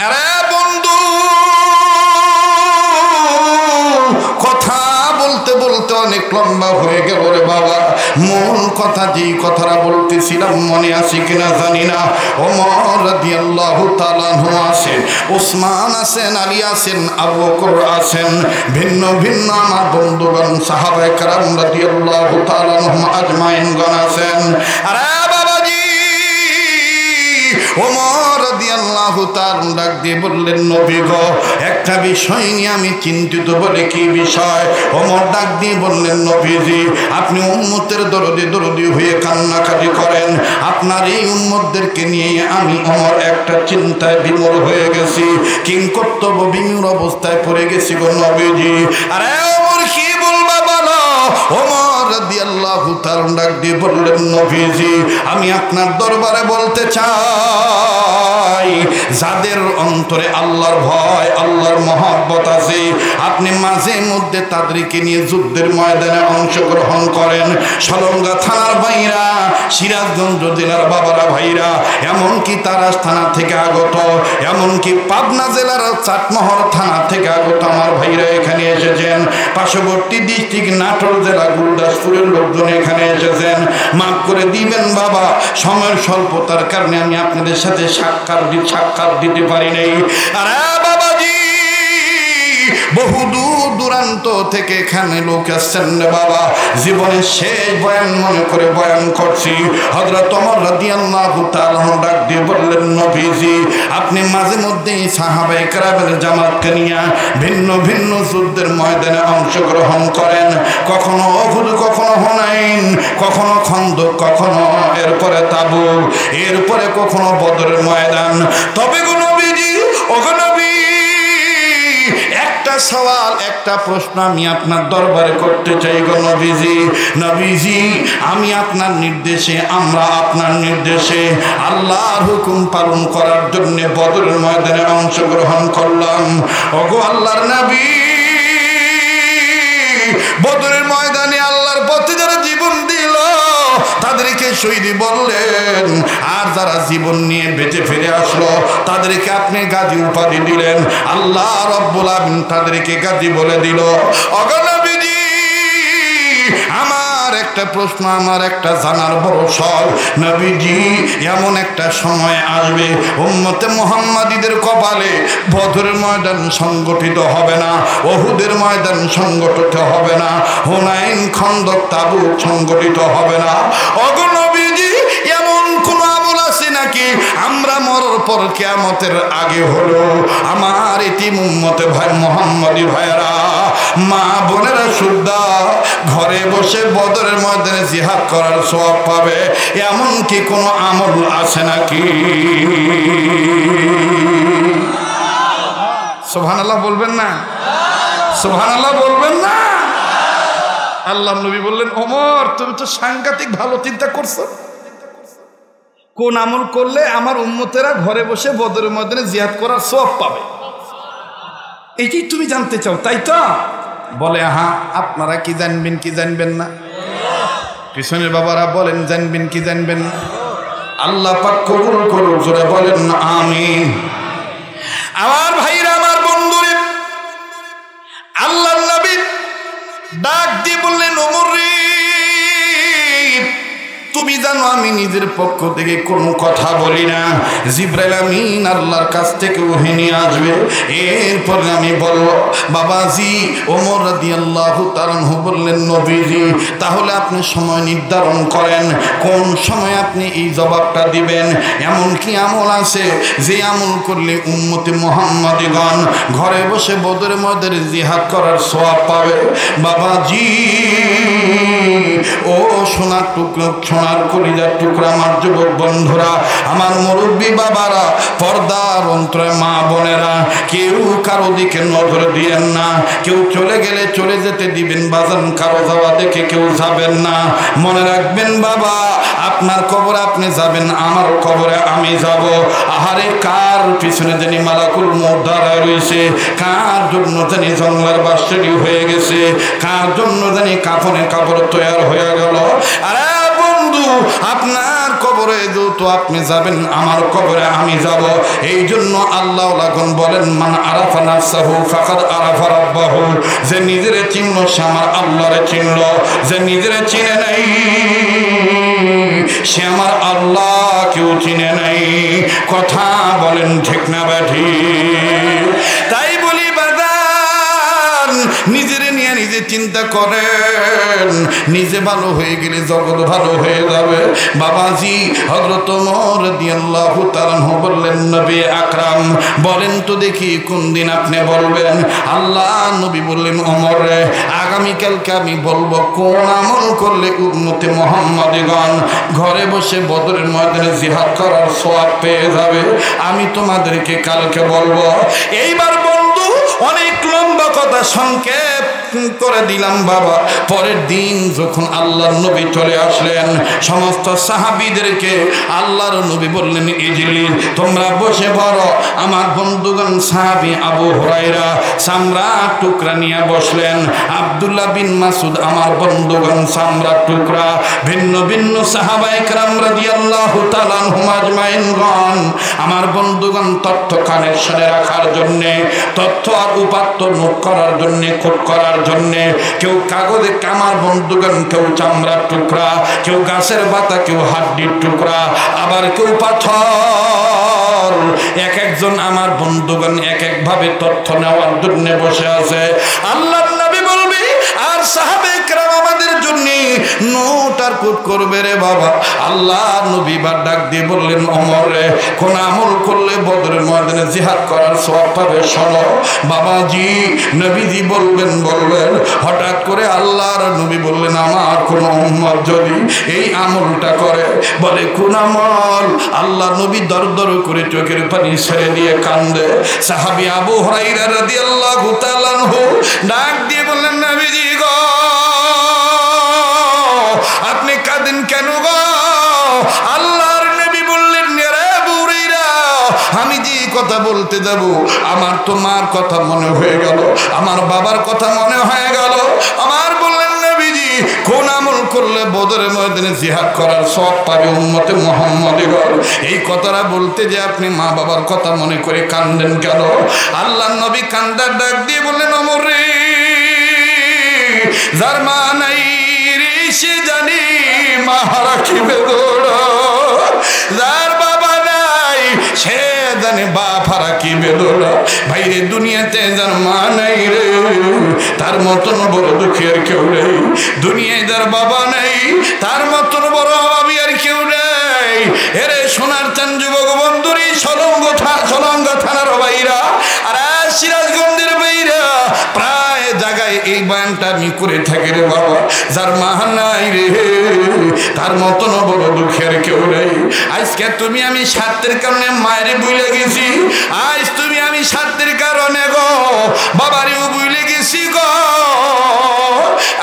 আরে বন্ধু, কথা বলতে বলতে অনেক লম্বা হয়ে গেল রে বাবা। মূল কথা, যেই কথাটা বলতেছিলাম মনে আছে কিনা জানি না। ওমর রাদিয়াল্লাহু তাআলা আনহু আছেন, ওসমান আছেন, আলী আছেন, আবু বকর আছেন, ভিন্ন ভিন্ন আমার বন্ধুগণ সাহাবায়ে কেরাম রাদিয়াল্লাহু তাআলা আনহুম আজমাইনগণ আছেন। আরে বাবাজি, ওমর রাদিয়াল্লাহু তাআলা ডাক দিয়ে বললেন, নবী গো, একটা বিষয় নিয়ে আমি চিন্তিত। বলে, কি বিষয়? ওমর ডাক দিয়ে বললেন, নবীজি, আপনি উম্মতের দরদি হয়ে কান্নাকাটি করেন, আপনার এই উম্মতদেরকে নিয়ে আমি ওমর একটা চিন্তায় বিমূঢ় হয়ে গেছি, কিংকর্তব্য বিমূঢ় অবস্থায় পড়ে গেছি গো নবীজি। আরে ওমর কি বলবা বলো? ওমর রাদিয়াল্লাহু তাআলা ডাক দিয়ে বললেন, নবীজি আমি আপনার দরবারে বলতে চাই, যাদের অন্তরে আল্লাহর ভয়, আল্লাহর মহব্বত আছে, আপনি মাঝে মধ্যে তাদেরকে নিয়ে যুদ্ধের ময়দানে অংশগ্রহণ করেন। সলঙ্গা থানার ভাইরা, সিরাজগঞ্জ জেলার বাবারা ভাইরা, এমনকি তারাস থানা থেকে আগত, এমনকি পাবনা জেলার চাটমোহর থানা থেকে আগত আমার ভাইরা এখানে এসেছেন। পার্শ্ববর্তী ডিস্ট্রিক্ট নাটোর জেলা গুরুদাসপুরের লোকজন এখানে এসেছেন। মাফ করে দিবেন বাবা, সময়ের স্বল্পতার কারণে আমি আপনাদের সাথে সাক্ষাৎ দিতে পারি নাই। আরে বাবাজি, বহু দূর দূরান্ত থেকে এখানে লোক আসছেন বাবা। জীবনের শেষ বয়ান মনে করে বয়ান করছি। হযরত ওমর রাদিয়াল্লাহু তাআলা ডাক দিয়ে বললেন, নবীজি আপনি মাঝে মধ্যে সাহাবায়ে কেরামের জামাতকে নিয়ে ভিন্ন ভিন্ন যুদ্ধের ময়দানে অংশগ্রহণ করেন। কখনো উহুদ, কখনো হুনাইন, কখনো খন্দক, কখনো এরপরে তাবুক, এরপরে কখনো বদরের ময়দান। তবে গো নবীজি, ওগো নবী, একটা সওয়াল, একটা প্রশ্ন আমি আপনার দরবারে করতে চাই গো নবীজি। নবীজি আমি আপনার নির্দেশে, আমরা আপনার নির্দেশে আল্লাহর হুকুম পালন করার জন্য বদরের ময়দানে অংশগ্রহণ করলাম। ওগো আল্লাহর নবী, বদরের ময়দানে আল্লাহর পথে যারা জীবন দিল তাদেরকে শহীদ বললেন, আর যারা জীবন নিয়ে বেঁচে ফিরে আসলো তাদেরকে আপনি গাজী উপাধি দিলেন। আল্লাহ রাব্বুল আলামিন তাদেরকে গাজী বলে দিল। ওগো নবীজি, আমার একটা প্রশ্ন, আমার একটা জানার বড় শখ। নবীজি এমন একটা সময় আসবে উম্মতে মুহাম্মাদীদের কপালে বদরের ময়দান সংগঠিত হবে না, উহুদের ময়দান সংগঠিত হবে না, হুনাইন, খন্দক, তাবুক সংগঠিত হবে না। ওগো নবীজি, এমন কোন আমল আছে নাকি আমরা মরার পর কিয়ামতের আগে হলো আমার এতিম উম্মতে ভাই মুহাম্মাদী ভাইরা, মা বোনেরা সুদ্ধা ঘরে বসে বদরের ময়দানে জিহাদ করার সওয়াব পাবে, এমন কি কোনো আমল আছে নাকি? সুবহানাল্লাহ বলবেন না? সুবহানাল্লাহ বলবেন না? আল্লাহ নবী বললেন, ওমর তুমি তো সাংঘাতিক ভালো চিন্তা করছো। কোন আমল করলে আমার উম্মতেরা ঘরে বসে বদরের ময়দানে জিহাদ করার সওয়াব পাবে, এটাই তুমি জানতে চাও, তাই তো? বলে হ্যাঁ। আপনারা কি জানবেন কি জানবেন না? পিছনের বাবারা বলেন, জানবেন কি জানবেন না? আল্লাহ পাক কবুল করুন, জোরে বলেন আমিন। আমার ভাইরা, আমার বন্ধুরে, আল্লাহর নবী ডাক দিয়ে বললেন, ওমর রে, তুমি জানো আমি নিজের পক্ষ থেকে কোনো কথা বলি না। জিবরাইল আমিন আল্লাহর কাছ থেকে ওহী নিয়ে আসবে, এরপর আমি বলবো। বাবাজি ওমর রাদিয়াল্লাহু তাআলা বললেন, নবীজি তাহলে আপনি সময় নির্ধারণ করেন, কোন সময় আপনি এই জবাবটা দিবেন। এমন কি আমল আছে যে আমল করলে উম্মতে মুহাম্মাদীগণ ঘরে বসে বদরের ময়দানে জিহাদ করার সওয়াব পাবে? বাবাজি ও সোনার টুকরো, সোনার কলিজার টুকরা আমার যুবক বন্ধুরা, আমার মুরব্বী বাবারা, পর্দার অন্তরে মা বোনেরা, কেউ কারো দিকে নজর দিয়েন না। কেউ চলে গেলে চলে যেতে দিবেন বাজান, কারো যাওয়া দেখে কেউ যাবেন না। মনে রাখবেন বাবা, আপনার কবরে আপনি যাবেন, আমার কবরে আমি যাব। আহারে কার পিছনে জানি মালাকুল মউত দাঁড়ায় রয়েছে, কার জন্য জানি জঙ্গলের বাস তৈরি হয়ে গেছে, কার জন্য জানি কাফনের কাপড় তৈরি হয়ে গেল। আরে বন্ধু, আপনার কবরে যেহেতু আপনি যাবেন, আমার কবরে আমি যাব। এই জন্য আল্লাহ লাগুন বলেন, মান আরাফা নাফসাহু ফাকাদ আরাফা রাব্বাহু, যে নিজেরে চিনল সে আমার আল্লাহরে চিনল, যে নিজেরে চিনে নাই সে আমার আল্লাহ কেউ চিনে নাই। কথা বলেন ঠিক না ব্যাঠিক? তাই বলি বাদান, নিজেরে নিয়ে নিজে চিন্তা করেন, নিজে ভালো হয়ে গেলে জগৎ ভালো হয়ে যাবে। বাবাজি হযরত ওমর রাদিয়াল্লাহু তাআলা বললেন, নবী আকরাম বলেন তো দেখি কোন দিন আপনি বলবেন? আল্লাহ নবী বললেন, ওমর রে, আগামীকালকে আমি বলবো কোন আমল করলে উম্মতে মুহাম্মাদীগণ ঘরে বসে বদরের ময়দানে জিহাদ করার সওয়াব পেয়ে যাবে, আমি তোমাদেরকে কালকে বলবো। এইবার বন্ধু, অনেক লম্বা কথা সংক্ষেপ করে দিলাম বাবা। পরের দিন যখন আল্লাহর নবী চলে আসলেন, সমস্ত সাহাবীদেরকে আল্লাহর নবী বললেন, ইজলিস, তোমরা বসে পড়ো। আমার বন্ধুগণ সাহাবী আবু হুরায়রা চামড়া টুকরা নিয়ে বসলেন। আব্দুল্লাহ বিন মাসুদ আমার বন্ধুগণ চামড়া টুকরা। ভিন্ন ভিন্ন সাহাবায়ে কেরাম রাদিয়াল্লাহু তাআলা আনহুম আজমাইনগণ আমার বন্ধুগণ তথ্য কানেকশনে রাখার জন্য, তথ্য আর উপাত্ত নোট করার জন্য, কোট করার জন্য, কেউ কাগজে, আমার বন্ধুগণ কেউ চামড়ার টুকরা, কেউ গাছের পাতা, কেউ হাড্ডির টুকরা, আবার কেউ পাথর। এক একজন আমার বন্ধুগণ এক এক ভাবে তথ্য নেওয়ার জন্য বসে আছে। আল্লাহর নবী বলবি আর সাহাবায়ে কেরাম আমাদের জন্য নোট আর কোট করবে রে বাবা। আল্লাহ নবী বার ডাক দিয়ে বললেন, ওমর রে, কোন আমল করলে বদরের ময়দানে জিহাদ করার সওয়াব পাবে শোনো। বাবাজি নবীজি বলবেন। হঠাৎ করে আল্লাহর নবী বললেন, আমার কোন উম্মত যদি এই আমলটা করে, বলে কোন আমল? আল্লাহ নবী দর দর করে চোখের পানি ছেড়ে দিয়ে কান্দে। সাহাবী আবু হুরায়রা রাদিয়াল্লাহু তাআলা আনহু ডাক দিয়ে বললেন, নবীজি গো, আপনি কাঁদেন কেন গো? আল্লাহর নবী বললেন, রে আবু হুরায়রা, আমি যে কথা বলতে যাব, আমার তো মার কথা মনে হয়ে গেল, আমার বাবার কথা মনে হয়ে গেল। আমার বললেন, নবীজি কোন আমল করলে বদরের ময়দানে জিহাদ করার সওয়াব পাবে উম্মতে মুহাম্মাদীগণ? এই কথাটা বলতে যে আপনি মা বাবার কথা মনে করে কান্দেন কেন? আল্লাহর নবী কান্দার ডাক দিয়ে বললেন, ওমর রে, যার মা নাই রে সে জানি মা রাখিবে দৌড়, যার বাবা নাই সে জানে বাপ রাখিবে দৌড়। ভাইরে দুনিয়াতে যার মা নাই রে, তার মতন বড় দুঃখের কেউ নেই। দুনিয়ায় যার বাবা নাই, তার মতন বড় অভাবী আর কেউ নেই। এরে সোনার চান যুবক বন্ধুরি, সলঙ্গ থানার বাইরা আর সিরাজগঞ্জের বাইরা প্রায় জায়গায় এই বয়ানটা আমি করে থাকি রে বাবা। যার মা নাই রে, তার মতন বড় দুঃখের কেউ নেই। আজকে তুমি আমি স্বার্থের কারণে মায়ের বুইলে গেছি, আজ তুমি আমি স্বার্থের কারণে গো বাবারেও বুইলে গেছি গো।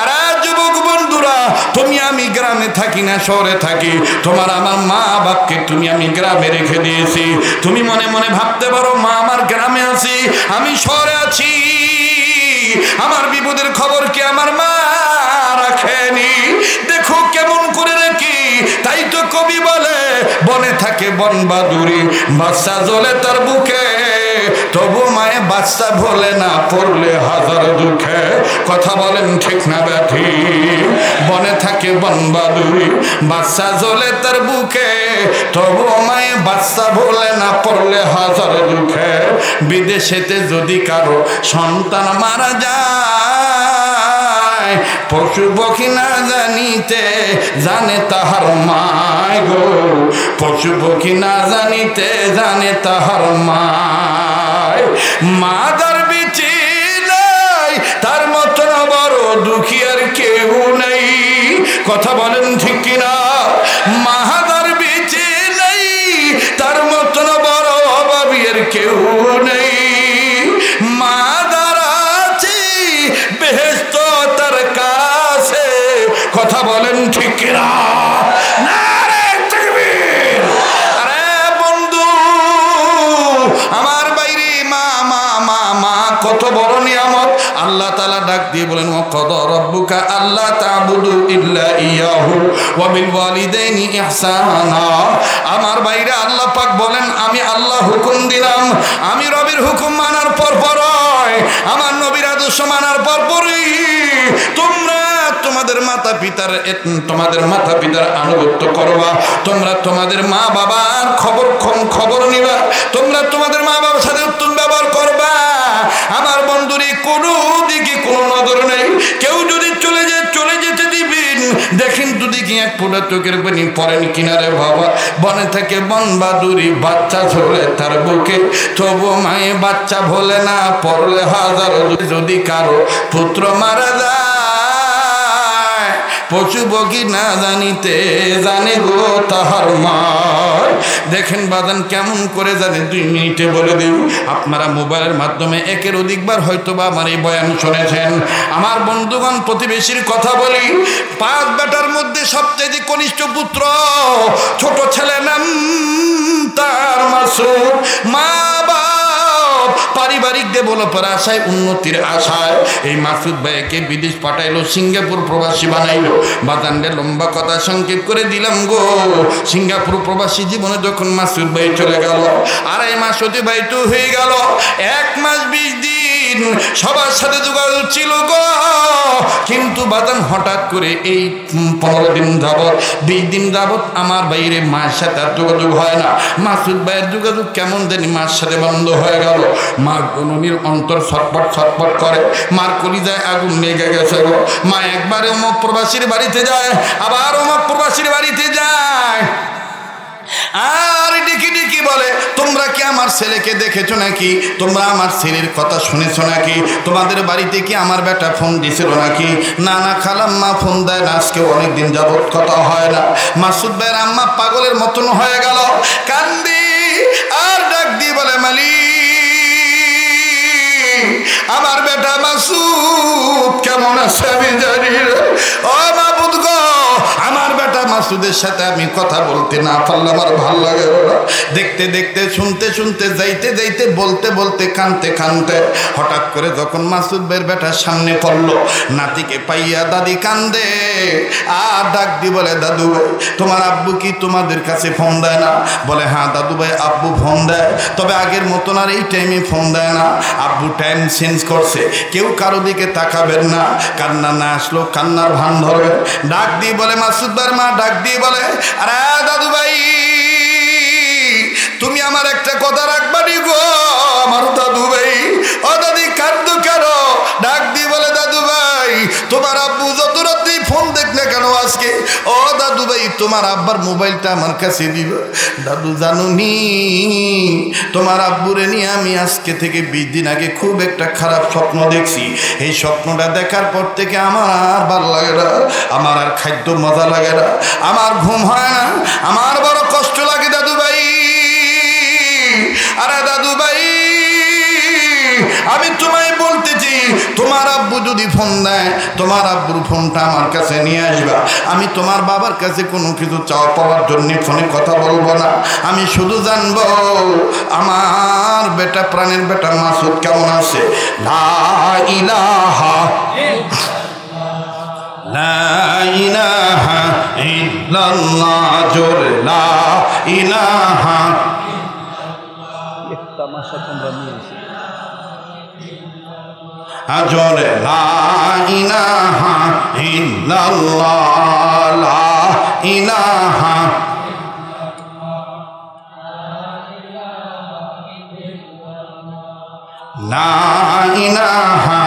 আর যুবক বন্ধুরা, তুমি আমি গ্রামে থাকি না শহরে থাকি, তোমার আমার মা বাপকে তুমি আমি গ্রামে রেখে দিয়েছি। তুমি মনে মনে ভাবতে পারো মা আমার গ্রামে আছি, আমি শহরে আছি, আমার বিপদের খবর কি আমার মা রাখেনি? দেখো কেমন করে রাখি। তাই তো কবি বলে, বনে থাকে বন বাদুরি, বাচ্চা জ্বলে তার বুকে, তবু মায়ে বাচ্চা ভোলে না, পড়লে হাজার দুঃখে। কথা বলেন ঠিক না ব্যাঠি? বনে থাকে বন বাদুরি, বাচ্চা জ্বলে তার বুকে, তবু মায়ে বাচ্চা ভোলে না, পড়লে হাজার দুঃখে। বিদেশেতে যদি কারো সন্তান মারা যায়, পশু পক্ষী না জানিতে জানে তাহার মায় গো, পশু পক্ষী না জানিতে জানে তাহার মায়। মাদার বিচি নাই, তার মতন বড় দুঃখী আর কেউ নেই। কথা বলেন ঠিক কিনা? মাদার বিচি নাই, তার মতন বড় অভাবী আর কেউ নেই। মাদার আছে বেহেশত তার কাছে। কথা বলেন ঠিক কিনা? নারে তাকবীর! আরে বন্ধু আমার বাইরে মা মা মা মা কত বড় নিয়ামত। আল্লাহ তাআলা ডাক দিয়ে বলেন, ওয়াকাদা রাব্বুকা আল্লা তা'বুদু ইল্লা ইয়াহু ওয়া বিল ওয়ালিদাইনি ইহসানা। আমার বাইরে আল্লাহ পাক বলেন, আমি আল্লাহ হুকুম দিলাম, আমি রবের হুকুম মানার পর পরই, আমার নবীর আদর্শ মানার পর পরই তোমরা তোমাদের মাতা পিতার আনুগত্য করবা, তোমরা তোমাদের মা বাবার খবর নিবা, তোমরা তোমাদের মা বাবার সাথে উত্তম ব্যবহার করবা। আমার বন্ধুরে কোনো দিকে কোনো নজর নেই। কেউ যদি চলে যেতে দিবেন, দেখেন যদি কি এক ফোঁটা চোখের পানি পড়েন কিনারে বাবা। বনে থেকে বন বাদুরি, বাচ্চা ঝোলে তার বুকে, তবু মায়ে বাচ্চা ভোলে না, পড়লে হাজার। যদি কারো পুত্র মারা যায়, পশু বগি না জানিতে জানে গো তাহার মার। দেখেন বাদান কেমন করে জানে, 2 মিনিটে বলে দিই। আপনারা মোবাইলের মাধ্যমে একের অধিকবার হয়তো বা আমার এই বয়ান শুনেছেন। আমার বন্ধুগণ, প্রতিবেশীর কথা বলি, 5 বেটার মধ্যে সবচেয়ে কনিষ্ঠ পুত্র, ছোট ছেলে নাম তার মাসুদ। মা বাপ পারিবারিক ডেভেলপের আশায়, উন্নতির আশায় এই মাসুদ ভাইকে বিদেশ পাঠাইলো, সিঙ্গাপুর প্রবাসী বানাইলো। বাদানরে লম্বা কথা সংক্ষেপ করে দিলাম গো। সিঙ্গাপুর প্রবাসী জীবনে যখন মাসুদ ভাই চলে গেল, 2.5 মাস অতিবাহিত হয়ে গেল। 1 মাস 20 দিন সবার সাথে যোগাযোগ ছিল গো, কিন্তু বাদান হঠাৎ করে এই 15 দিন যাবৎ 20 দিন যাবৎ আমার বাইরে মার সাথে আর যোগাযোগ হয় না। মাসুদ ভাইয়ের যোগাযোগ কেমন জানি মার সাথে বন্ধ হয়ে গেল। মার জননীর অন্তর ছটফট ছটফট করে, মার কলিজায় আগুন লেগে গেছে গো। মা একবারে অমুক প্রবাসীর বাড়িতে যায়, আবার অমুক প্রবাসীর বাড়িতে যায়, আর ডিকি ডিকি বলে, তোমরা কি আমার ছেলেকে দেখেছো নাকি? তোমরা আমার ছেলের কথা শুনেছো নাকি? তোমাদের বাড়িতে কি আমার বেটা ফোন দিছিল নাকি? না না খালাম্মা ফোন দেয় না, আজকে অনেকদিন যাবৎ কথা হয় না। মাসুদ ভাইয়ের আম্মা পাগলের মতন হয়ে গেল, কান্দি আর ডাক দিয়ে বলে, মালিক আমার বেটা মাসুদ কেমন আছে আমি জানি না। ও মাবুদ গো, আমার বেটা মাসুদের সাথে আমি কথা বলতে না পারলে আমার ভাল লাগে না। দেখতে দেখতে, শুনতে শুনতে, যাইতে যাইতে, বলতে বলতে, কানতে কানতে, হঠাৎ করে যখন মাসুদ ভাইয়ের বেটার সামনে পড়লো, নাতিকে পাইয়া দাদি কান্দে আর ডাক দি বলে, দাদু ভাই তোমার আব্বু কি তোমাদের কাছে ফোন দেয় না? বলে, হ্যাঁ দাদু ভাই আব্বু ফোন দেয়, তবে আগের মতন আর এই টাইমে ফোন দেয় না। আব্বু টাইম চেঞ্জ করছে, কেউ কারো দিকে তাকাবেন না, কান্না না আসলো কান্নার ভান ধরবে। ডাক দিয়ে বলে, মাসুদ ভাইয়ের মা ডাক দিয়ে বলে, আরে দাদু ভাই তুমি আমার একটা কথা রাখবানি গো, আমার দাদু ভাই। ও দাদি কান্দো কেন? ডাক দিয়ে বলে, দাদু ভাই তোমার আব্বু যত রাত্রি ফোন দেখ না কেন আজকে, ও দাদু ভাই তোমার আব্বার মোবাইলটা আমার কাছে দিল। দাদু জানুনি, তোমার আব্বুরে নিয়ে আমি আজকে থেকে 20 দিন আগে খুব একটা খারাপ স্বপ্ন দেখছি। এই স্বপ্নটা দেখার পর থেকে আমার আর ভালো লাগে না, আমার আর খাদ্য মজা লাগে না, আমার ঘুম হয় না, আমার বড় কষ্ট লাগে দাদু ভাই। আরে দাদু ভাই আমি তোমায় বলতেছি, তোমার আব্বু যদি ফোন দেয়, তোমার আব্বুর ফোনটা আমার কাছে নিয়ে আসবা। আমি তোমার বাবার কাছে কোনো কিছু চাওয়া পাওয়ার জন্য ফোনে কথা বলবো না, আমি শুধু জানবো আমার বেটা, প্রাণের বেটা মাসুদ কেমন আছে। লা ইলাহা লা ইলাহা ইল্লাল্লাহ, জোরে লা ইলাহা। তামাশা তোমরা নিয়েছি, জোরে লা ইলাহা ইল্লাল্লাহ, লা ইলাহা। লা ইলাহা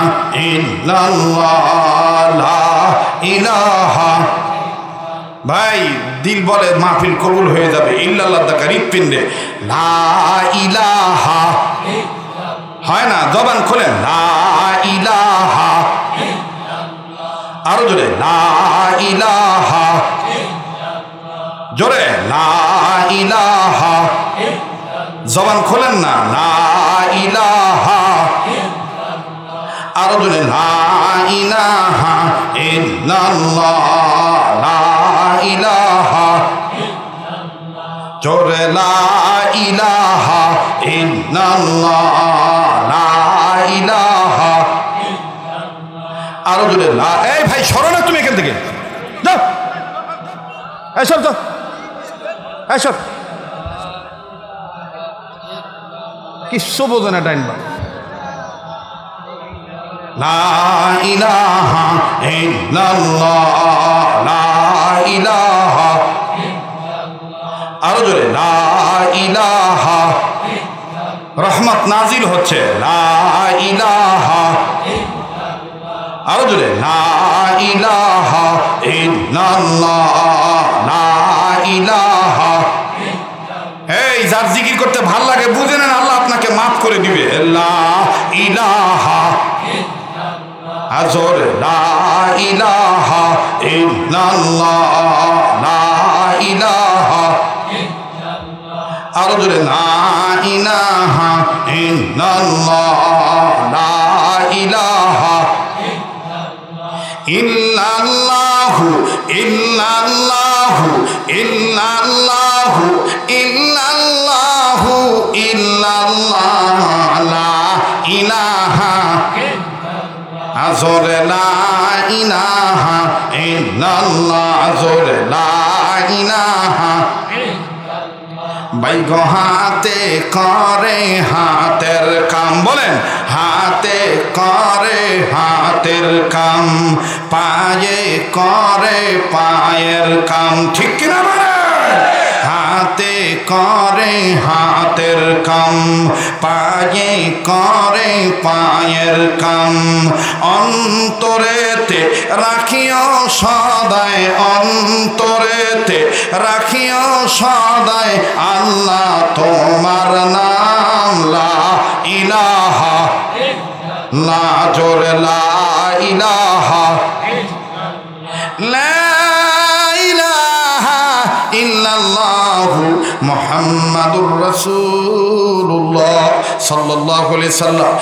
ইল্লাল্লাহ, লা ইলাহা। ভাই দিল বলে মাহফিল কবুল হয়ে যাবে, ইল্লাল্লাহ দা গরিব পিন্ডে লা ইলাহা হয় না, জবান খোলেন লা ইলাহা, আরো জোরে লা ইলাহা, জোরে লা ইলাহা, জবান খোলেন না লা ইলাহা, আরো জোরে লা ইলাহা ইল্লাল্লাহ, লা ইলাহা, জোরে লা ইলাহা ইল্লাল্লাহ, লা ইলাহা, আরো জোরে লা। এই ভাই সরো না তুমি এখান থেকে, যাও এসব, যাও এসব, কিচ্ছু বোঝে না ডাইন বা। লা ইলাহা ইল্লাল্লাহ, লা ইলাহা, আরো জোরে লা ইলাহা। রহমত নাজিল হচ্ছে লা ইলাহা, আরো জোরে লা ইলাহা ইল্লাল্লাহ, লা ইলাহা। এই যার জিকির করতে ভাল লাগে বুঝে নেন, আল্লাহ আপনাকে মাফ করে দিবে। লা ইলাহা আজর লা ইলাহা ইল্লাল্লাহ লা ইলাহা আর জোরে লা ইলাহা ইল্লাল্লাহ লা ইলাহা ইল্লাল্লাহু ইল্লাল্লাহু ইল্লাল্লাহু ইল্লাল্লাহু ইল্লাল্লাহ লা ইলাহা আজরে লা ইলাহা ইল্লাল্লাহ আজরে লা ইলাহা ভাই গো হাতে করে হাতের কাম বলেন হাতে করে হাতের কাম পায়ে করে পায়ের কাম ঠিক কিনা বলেন হাতে করে হাতের কাম পায়ে করে পায়ের কাম অন্তরেতে রাখিও সদায় অন্তরেতে রাখিও সদায় আল্লাহ তোমার নাম লা ইলাহা লা জোরে লা ইলাহা লা ইলাহা ইল্লাল্লাহু মুহাম্মাদুর রাসূলুল্লাহ সাল্লাল্লাহু আলাইহি সাল্লাম